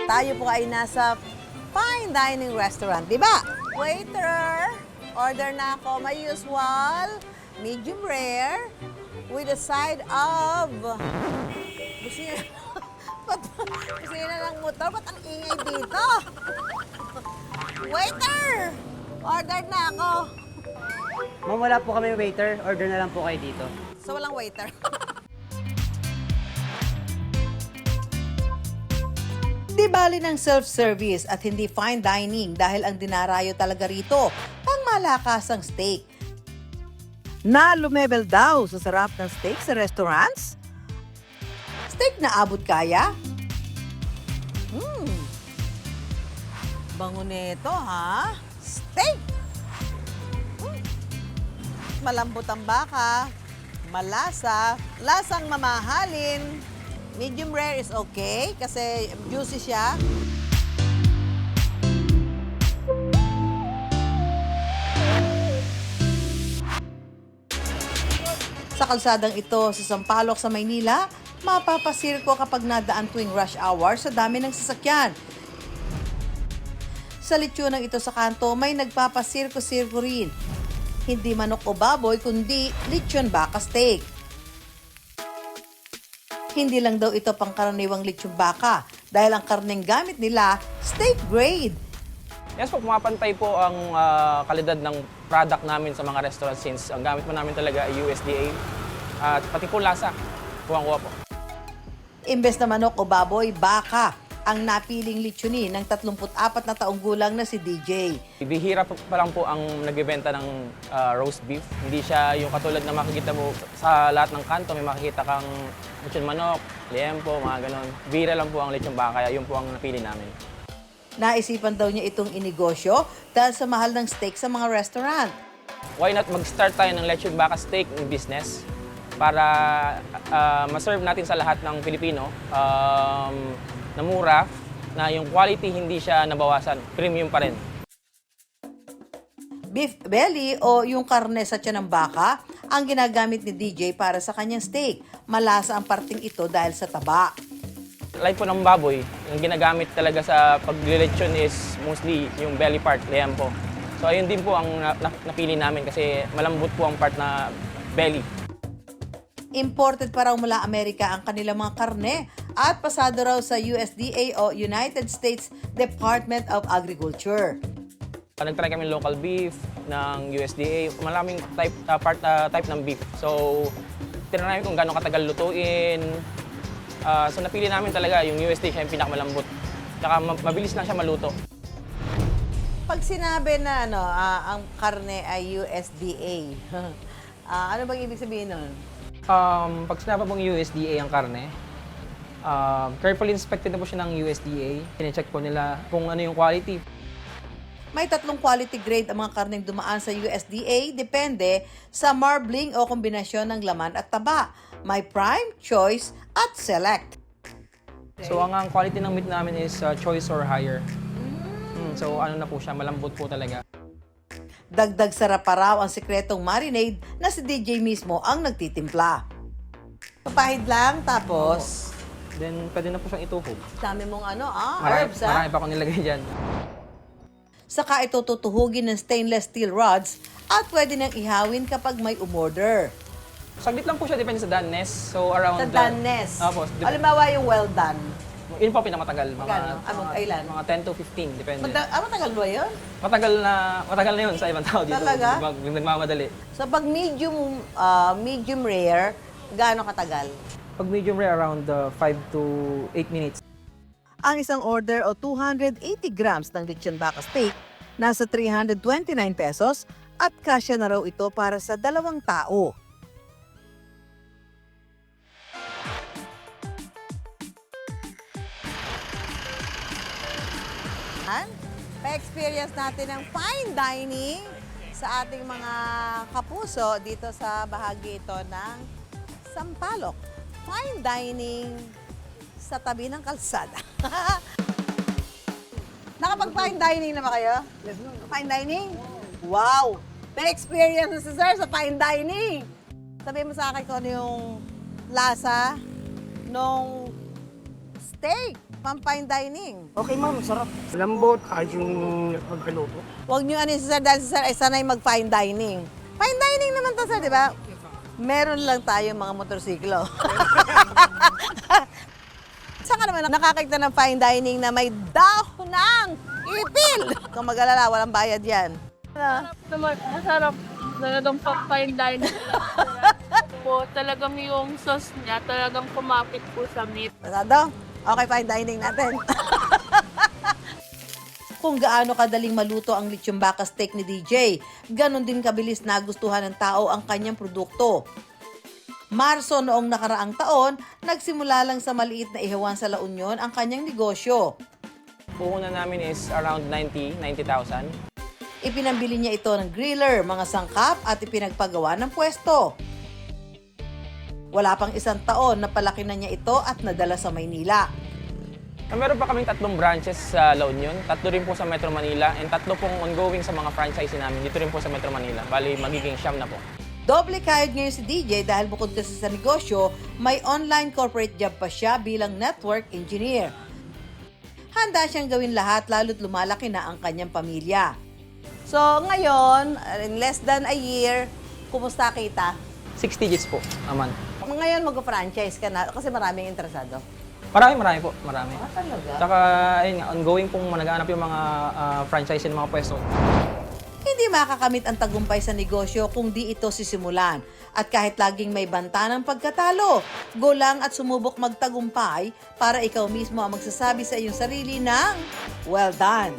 Tayo po ay nasa fine dining restaurant, di ba? Waiter, order na ako. My usual, medium rare, with a side of... Gusto niya, gusto niya na ng motor, ba't ang ingay dito? Waiter, order na ako. Ma'am, wala po kami waiter. Order na lang po kayo dito. So, walang waiter. Di bali ng self-service at hindi fine dining dahil ang dinarayo talaga rito, pang malakasang steak. Na lumebel daw sa sarap ng steak sa restaurants? Steak na abot kaya? Bango nito, ha? Steak! Malambot ang baka, malasa, lasang mamahalin. Medium rare is okay kasi juicy siya. Sa kalsadang ito sa Sampaloc sa Maynila, mapapasirko kapag nadaan tuwing rush hour sa dami ng sasakyan. Sa lechonang ito sa kanto, may nagpapasirko-sirko rin. Hindi manok o baboy, kundi lechon baka steak. Hindi lang daw ito pangkaraniwang lechon baka dahil ang karneng gamit nila, steak grade. Yes po, pumapantay po ang kalidad ng product namin sa mga restaurants since ang gamit po namin talaga ay USDA. At pati po lasa, kuwang-kuwa po. Imbes na manok o baboy, baka ang napiling lechonin ng 34 na taong gulang na si DJ. Bihira pa lang po ang nagbebenta ng roast beef. Hindi siya yung katulad na makikita mo sa lahat ng kanto. May makikita kang lechon manok, liempo, mga ganon. Bihira lang po ang lechon baka, kaya yun po ang napili namin. Naisipan daw niya itong inegosyo dahil sa mahal ng steak sa mga restaurant. Why not mag-start tayo ng lechon baka steak business para ma-serve natin sa lahat ng Pilipino na mura, na yung quality hindi siya nabawasan, premium pa rin. Beef belly o yung karne sa tiyan ng baka ang ginagamit ni DJ para sa kanyang steak. Malasa ang parting ito dahil sa taba. Like po ng baboy, yung ginagamit talaga sa paglilechon is mostly yung belly part, liempo. So ayun din po ang napili namin kasi malambot po ang part na belly. Imported pa raw mula Amerika ang kanilang mga karne at pasado raw sa USDA o United States Department of Agriculture. Nagtry kami local beef ng USDA, maraming type ng beef. So tinry namin kung gaano katagal lutuin. So napili namin talaga yung USDA, siya yung pinakamalambot. Tsaka mabilis lang siya maluto. Pag sinabi na ang karne ay USDA, ano bang ibig sabihin nun? Pag sinabi pong USDA ang karne, carefully inspected na po siya ng USDA. Pine-check po nila kung ano yung quality. May 3 quality grade ang mga karneng dumaan sa USDA, depende sa marbling o kombinasyon ng laman at taba. May prime, choice, at select. So ang quality ng meat namin is choice or higher. So ano na po siya, malambot po talaga. Dagdag sarap pa raw ang sikretong marinade na si DJ mismo ang nagtitimpla. Papahid lang, tapos Then pwede na po siyang ituhog. dami mong Marami, herbs marami pa akong nilagay dyan. Saka ito tutuhugin ng stainless steel rods at pwede nang ihawin kapag may umorder. Saglit lang po siya, depende sa doneness. So around... Sa doneness. Opo. Halimbawa yung well done. Yun po pinakamatagal. Magkano? Kailan? Mga 10 to 15, depende. Matagal ba yun? Matagal na yun sa ibang tao dito. Talaga? Nagmamadali. So pag medium rare, gaano katagal? Pag medium rare, around 5 to 8 minutes. Ang isang order o 280 grams ng lechon baka steak, nasa 329 pesos at kasya na raw ito para sa 2 tao. Pa-experience natin ng fine dining sa ating mga kapuso dito sa bahagi ito ng Sampaloc. Fine dining sa tabi ng kalsada. Nakapag-fine dining na ba kayo? Fine dining? Wow! May experience na si Sir sa fine dining. Sabihin mo sa akin kung ano yung lasa nung steak, pang fine dining. Okay ma'am, sarap. Lambot, ayos yung pagkaluto. Huwag nyo ano si sir, dahil si sir ay sanay mag-fine dining. Fine dining naman to sir, di ba? Meron lang tayo mga motorsiklo. Saan ka naman nakakita ng fine dining na may dahon ng ipil? Kung mag-alala, walang bayad yan. Ano? Naman, masarap. Talagang fine dining. Po, talagang yung sauce niya, talagang kumapit po sa meat. Pasado? Okay, fine dining natin. Kung gaano kadaling maluto ang lechon baka steak ni DJ, ganon din kabilis nagustuhan ng tao ang kanyang produkto. Marso noong nakaraang taon, nagsimula lang sa maliit na ihawan sa La Union ang kanyang negosyo. Puhunan namin is around 90,000. Ipinambili niya ito ng griller, mga sangkap at ipinagpagawa ng pwesto. Wala pang isang taon na palaki na niya ito at nadala sa Maynila. Meron pa kaming 3 branches sa La Union, 3 rin po sa Metro Manila, and 3 pong ongoing sa mga franchise namin dito rin po sa Metro Manila. Bali, magiging 9 na po. Doble kayod ngayon si DJ dahil bukod kasi sa negosyo, may online corporate job pa siya bilang network engineer. Handa siyang gawin lahat lalo't lumalaki na ang kanyang pamilya. So ngayon, in less than a year, kumusta kita? 6 digits po naman. Ngayon mag-franchise ka na kasi maraming interesado. Marami po, marami. Talaga? Tsaka, ayun nga, ongoing pong nag-aanap yung mga franchise ng mga pwesto. Hindi makakamit ang tagumpay sa negosyo kung di ito sisimulan. At kahit laging may banta ng pagkatalo, go lang at sumubok magtagumpay para ikaw mismo ang magsasabi sa iyong sarili ng well done.